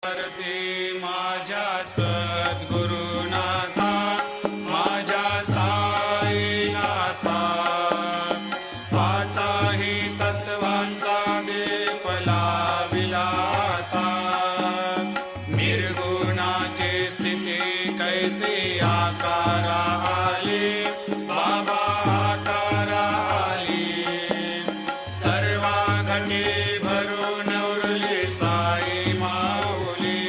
आरती माझ्या सद्गुरुनाथा, माझ्या साईनाथा, पाचाही तत्वांचा दीप लाविला आता. निर्गुणाची स्थिती कैसी आकारा आली, बाबा आकारा आली. सर्वा घटी भरून उरली साई माऊली.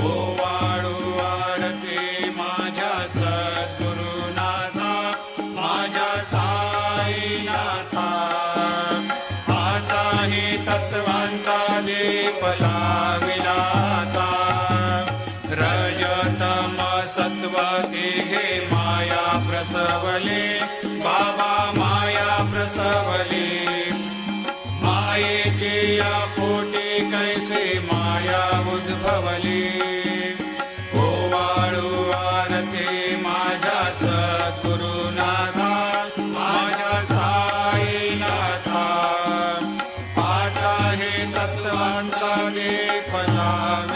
ओवाळू आरती माझ्या सद्गुरुनाथा, माझ्या साईनाथा, पाचाही तत्वांचा दीप लाविला आता. रजतम सत्व तिघे माया प्रसवले, बाबा माया प्रसवले. मायेची या पोटी कैसे माया उद्भवली. ओवाळू आरती माझ्या सद्गुरुनाथा, माझ्या साईनाथा, पाचाही तत्वांचा दीप लाविला.